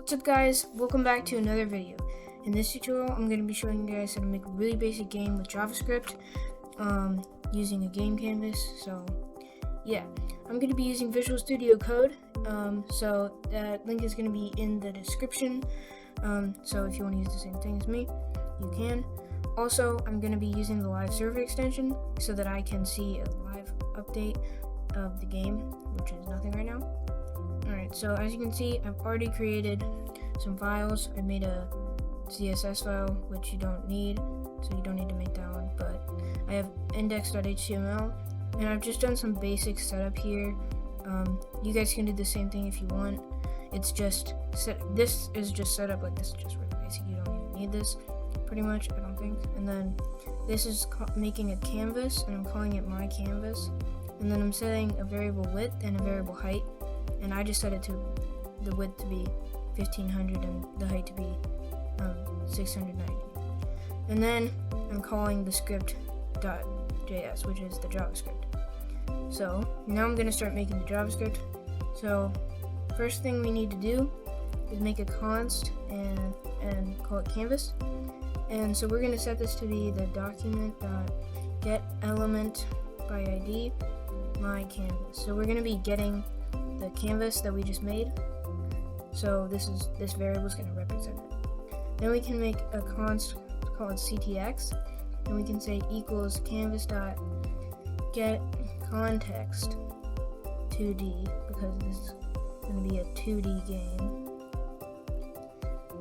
What's up guys, welcome back to another video. In this tutorial I'm going to be showing you guys how to make a really basic game with JavaScript using a game canvas. So yeah, I'm going to be using Visual Studio Code, so that link is going to be in the description. So if you want to use the same thing as me, you can. Also, I'm going to be using the live server extension so that I can see a live update of the game, which is nothing right now. Alright, so as you can see, I've already created some files. I made a CSS file, which you don't need, so you don't need to make that one, but I have index.html, and I've just done some basic setup here. You guys can do the same thing if you want. It's just, this is just set up like this, is just really basic. You don't even need this, pretty much, I don't think. And then this is making a canvas, and I'm calling it my canvas. And then I'm setting a variable width and a variable height. And I just set it to the width to be 1500 and the height to be 690. And then I'm calling the script.js, which is the JavaScript. So now I'm going to start making the JavaScript. So first thing we need to do is make a const and call it canvas. And so we're going to set this to be the document.getElement by ID my canvas. So we're going to be getting the canvas that we just made. So this variable is going to represent it. Then we can make a const called ctx, and we can say equals canvas.getContext 2D, because this is going to be a 2D game.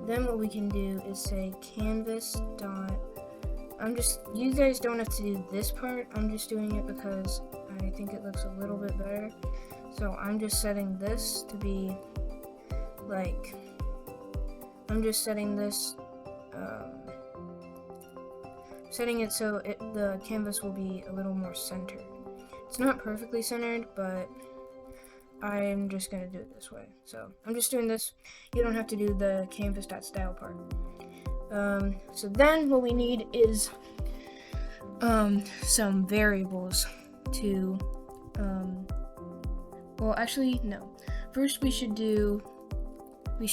Then what we can do is say canvas dot, you guys don't have to do this part, I'm just doing it because I think it looks a little bit better. So I'm just setting this to be like, setting it so the canvas will be a little more centered. It's not perfectly centered, but I'm just gonna do it this way. So I'm just doing this. You don't have to do the canvas.style part. So then what we need is some variables to well, actually, no. First we should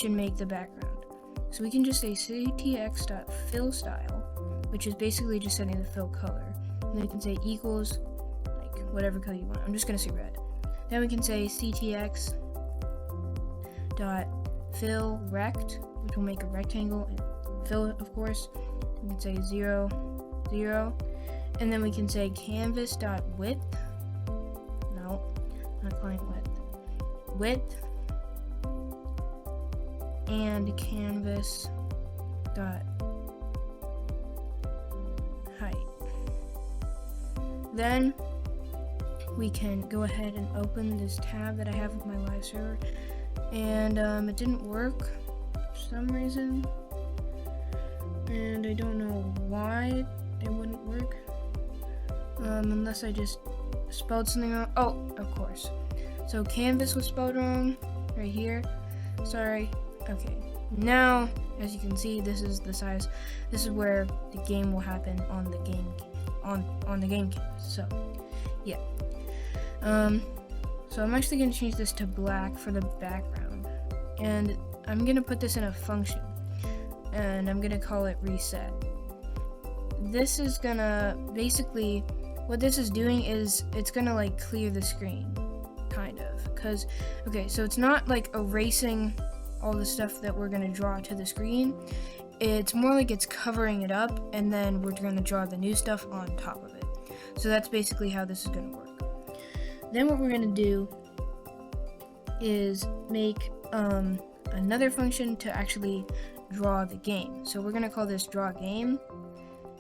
make the background. So we can just say ctx.fillStyle, which is basically just setting the fill color. And then we can say equals, like, whatever color you want. I'm just going to say red. Then we can say ctx.fillRect, which will make a rectangle, and fill it, of course. We can say 0, 0. And then we can say canvas.width. No, not client width, and canvas dot height. Then we can go ahead and open this tab that I have with my live server, and it didn't work for some reason, and I don't know why it wouldn't work, unless I just spelled something wrong. Oh, of course. So canvas was spelled wrong right here. Sorry. Okay. Now, as you can see, this is the size. This is where the game will happen on the game on the game canvas. So, yeah. So I'm actually going to change this to black for the background, and I'm going to put this in a function, and I'm going to call it reset. This is gonna basically, what this is doing is it's gonna like clear the screen. Kind of, because okay, so it's not like erasing all the stuff that we're going to draw to the screen. It's more like it's covering it up, and then we're going to draw the new stuff on top of it. So that's basically how this is going to work. Then what we're going to do is make another function to actually draw the game. So we're going to call this draw game,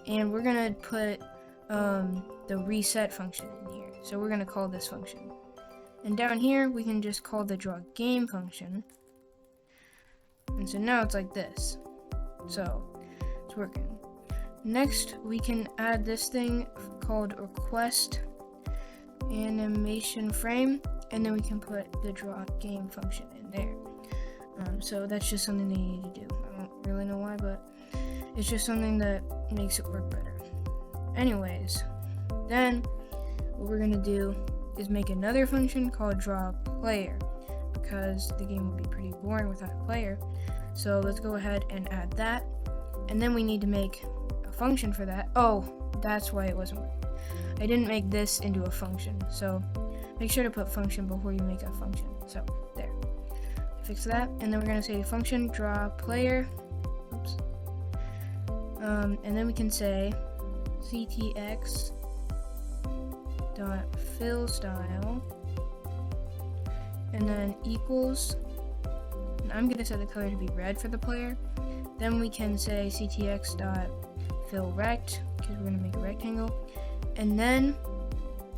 and we're going to put the reset function in here. So we're going to call this function. And down here, we can just call the draw game function. And so now it's like this. So it's working. Next, we can add this thing called request animation frame, and then we can put the draw game function in there. So that's just something that you need to do. I don't really know why, but it's just something that makes it work better. Anyways, then what we're gonna do is make another function called drawPlayer, because the game would be pretty boring without a player. So let's go ahead and add that. And then we need to make a function for that. Oh, that's why it wasn't working. I didn't make this into a function. So make sure to put function before you make a function. So there. Fix that. And then we're going to say function draw player. Oops. And then we can say ctx dot fill style, and then equals, and I'm going to set the color to be red for the player. Then we can say ctx dot fill rect, because we're going to make a rectangle. And then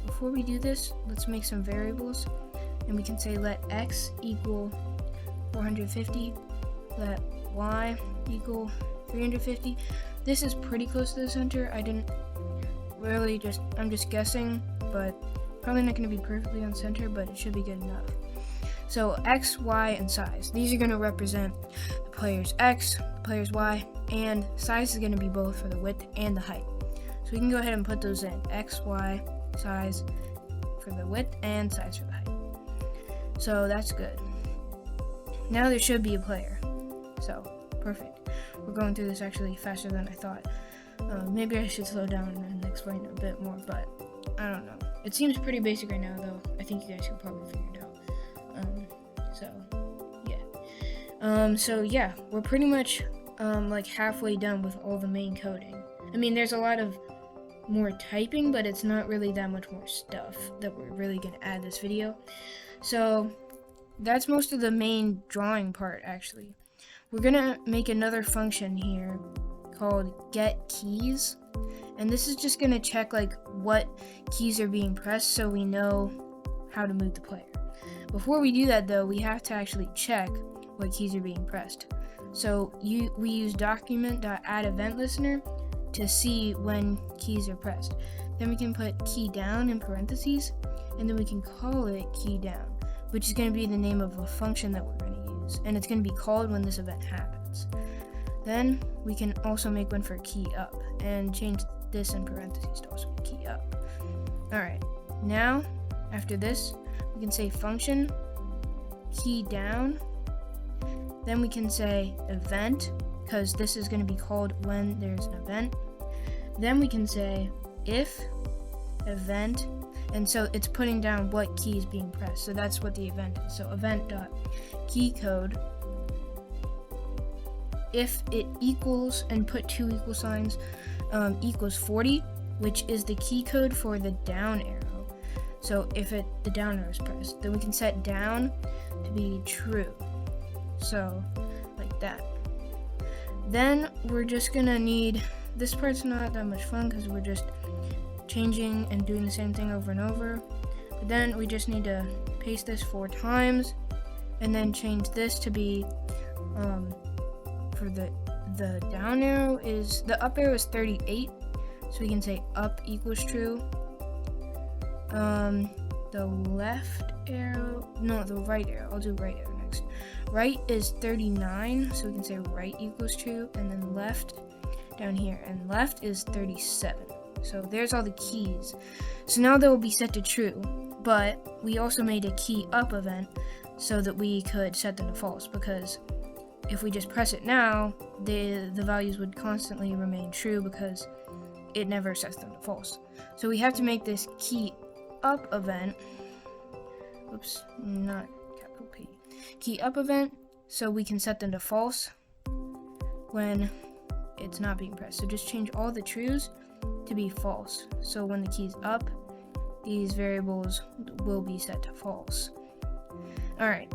before we do this, let's make some variables, and we can say let x equal 450, let y equal 350. This is pretty close to the center. I didn't really I'm just guessing, but probably not going to be perfectly on center, but it should be good enough. So x, y, and size. These are going to represent the player's x, the player's y, and size is going to be both for the width and the height. So we can go ahead and put those in. X, y, size for the width, and size for the height. So that's good. Now there should be a player. So, perfect. We're going through this actually faster than I thought. Maybe I should slow down and explain a bit more, but I don't know. It seems pretty basic right now, though. I think you guys can probably figure it out. So yeah, we're pretty much like halfway done with all the main coding. I mean, there's a lot of more typing, but it's not really that much more stuff that we're really going to add this video. So that's most of the main drawing part, actually. We're going to make another function here called getKeys, and this is just going to check like what keys are being pressed so we know how to move the player. Before we do that, though, we have to actually check what keys are being pressed. So we use document.addEventListener to see when keys are pressed. Then we can put key down in parentheses, and then we can call it key down, which is going to be the name of a function that we're going to use, and it's going to be called when this event happens. Then we can also make one for key up and change this in parentheses to also be key up. Alright, now after this we can say function key down, then we can say event, because this is going to be called when there's an event. Then we can say if event, and so it's putting down what key is being pressed, so that's what the event is. So event.keyCode, if it equals, and put two equal signs, equals 40, which is the key code for the down arrow. So if the down arrow is pressed, then we can set down to be true. So like that. Then we're just gonna need, this part's not that much fun because we're just changing and doing the same thing over and over. But then we just need to paste this 4 times and then change this to be for the down arrow is, the up arrow is 38, so we can say up equals true. The left arrow, no, the right arrow, I'll do right arrow next. Right is 39, so we can say right equals true, and then left down here, and left is 37. So there's all the keys. So now they will be set to true, but we also made a key up event so that we could set them to false, because if we just press it now, the values would constantly remain true because it never sets them to false. So we have to make this key up event, oops, not capital P, key up event, so we can set them to false when it's not being pressed. So just change all the trues to be false. So when the key's up, these variables will be set to false. Alright,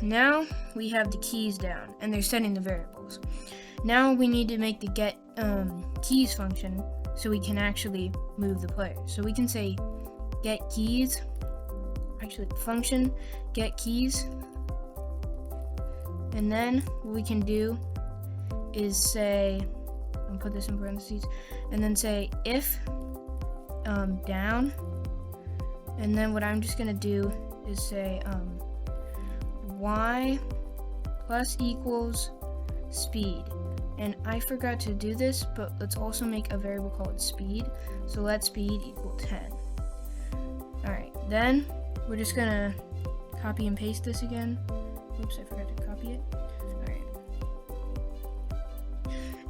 now we have the keys down and they're setting the variables. Now we need to make the get keys function so we can actually move the player. So we can say get keys, actually function get keys, and then what we can do is say, I'll put this in parentheses, and then say if down, and then what I'm just gonna do is say y plus equals speed. And I forgot to do this, but let's also make a variable called speed. So let speed equal 10. Alright, then we're just gonna copy and paste this again. Oops, I forgot to copy it. Alright.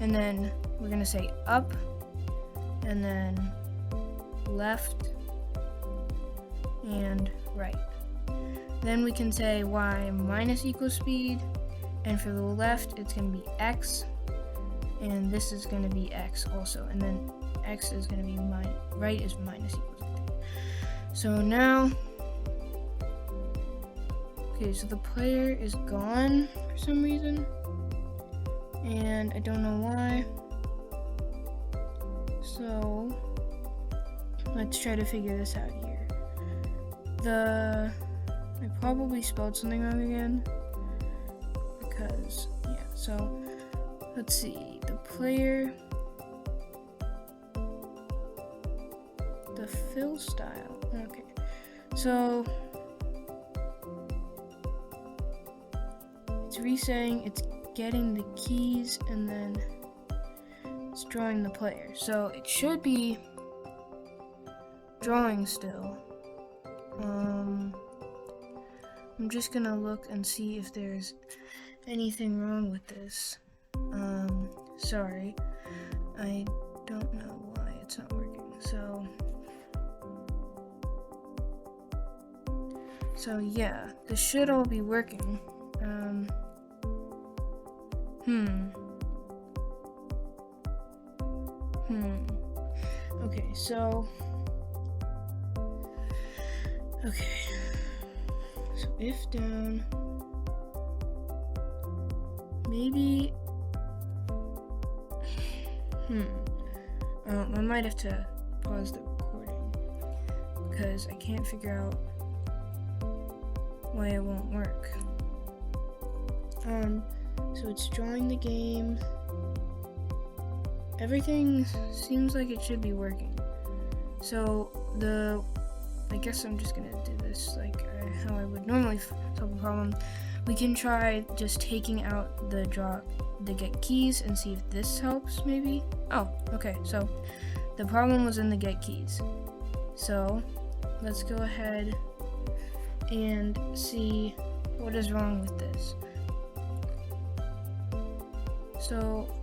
and then we're gonna say up, and then left, and right. Then we can say y minus equals speed, and for the left it's going to be x, and this is going to be x also, and then x is going to be right is minus equals. So now, okay, so the player is gone for some reason, and I don't know why. So let's try to figure this out here. I probably spelled something wrong again, because, yeah, so let's see, the player, the fill style, okay, so it's re-saying it's getting the keys, and then it's drawing the player, so it should be drawing still. I'm just gonna look and see if there's anything wrong with this. Sorry, I don't know why it's not working. So yeah, this should all be working. Okay, so if down, maybe, I might have to pause the recording because I can't figure out why it won't work. So it's drawing the game. Everything seems like it should be working. So I guess I'm just gonna do this like how I would normally solve a problem. We can try just taking out the get keys and see if this helps maybe. Oh, okay, so the problem was in the get keys. So let's go ahead and see what is wrong with this. So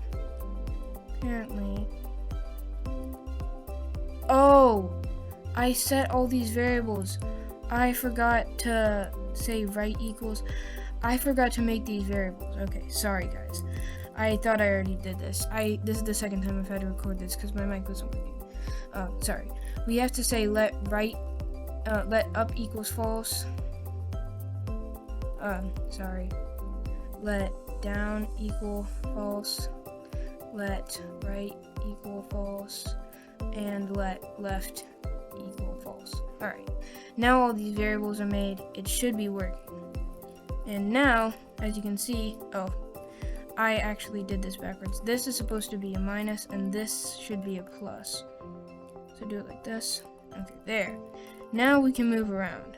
apparently, oh, I set all these variables. I forgot to say right equals. I forgot to make these variables. Okay, sorry guys. I thought I already did this. This is the second time I've had to record this because my mic wasn't working. Sorry. We have to say let up equals false. Sorry. Let down equal false. Let right equal false. And let left equal false. Alright, now all these variables are made. It should be working. And now, as you can see, oh, I actually did this backwards. This is supposed to be a minus, and this should be a plus. So do it like this. Okay, there. Now we can move around.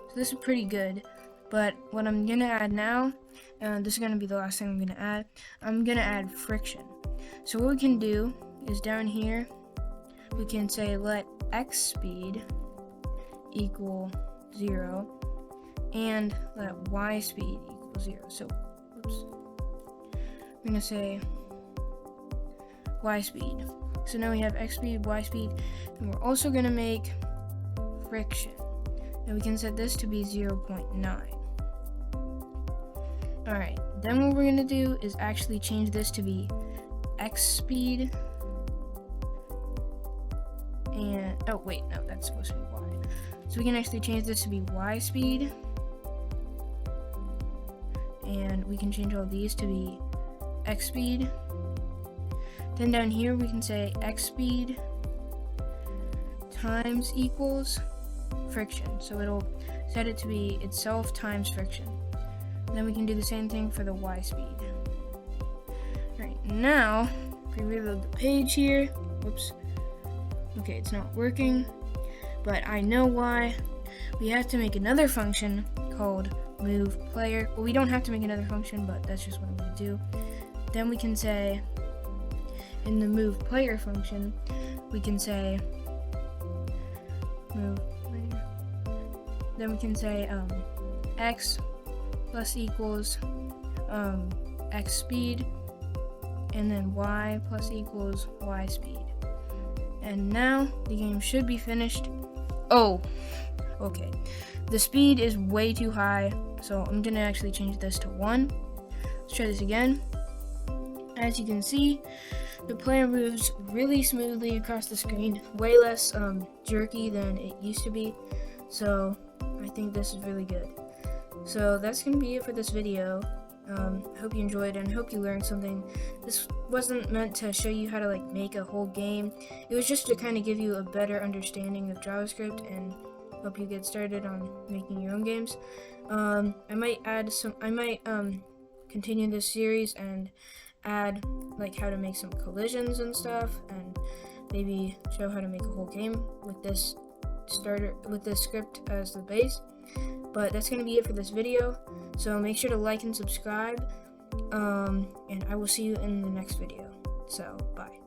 So this is pretty good, but what I'm gonna add now, this is gonna be the last thing I'm gonna add, I'm gonna add friction. So what we can do is down here, we can say let x speed equal 0 and let y speed equal 0. So, oops. We're gonna say y speed. So now we have x speed, y speed, and we're also gonna make friction. And we can set this to be 0.9. Alright, then what we're gonna do is actually change this to be x speed. And, oh wait, no, that's supposed to be y. So we can actually change this to be y speed. And we can change all these to be x speed. Then down here we can say x speed times equals friction. So it'll set it to be itself times friction. And then we can do the same thing for the y speed. Alright, now, if we reload the page here, whoops. Okay, it's not working, but I know why. We have to make another function called move player. Well, we don't have to make another function, but that's just what I'm going to do. Then we can say, in the move player function, we can say move player. Then we can say x plus equals x speed, and then y plus equals y speed. And now the game should be finished. Oh, okay. The speed is way too high, so I'm gonna actually change this to 1. Let's try this again. As you can see, the player moves really smoothly across the screen, way less jerky than it used to be. So I think this is really good. So that's gonna be it for this video. I hope you enjoyed and I hope you learned something. This wasn't meant to show you how to like make a whole game. It was just to kind of give you a better understanding of JavaScript and help you get started on making your own games. I might continue this series and add like how to make some collisions and stuff, and maybe show how to make a whole game with this script as the base. But that's going to be it for this video, so make sure to like and subscribe, and I will see you in the next video. So bye.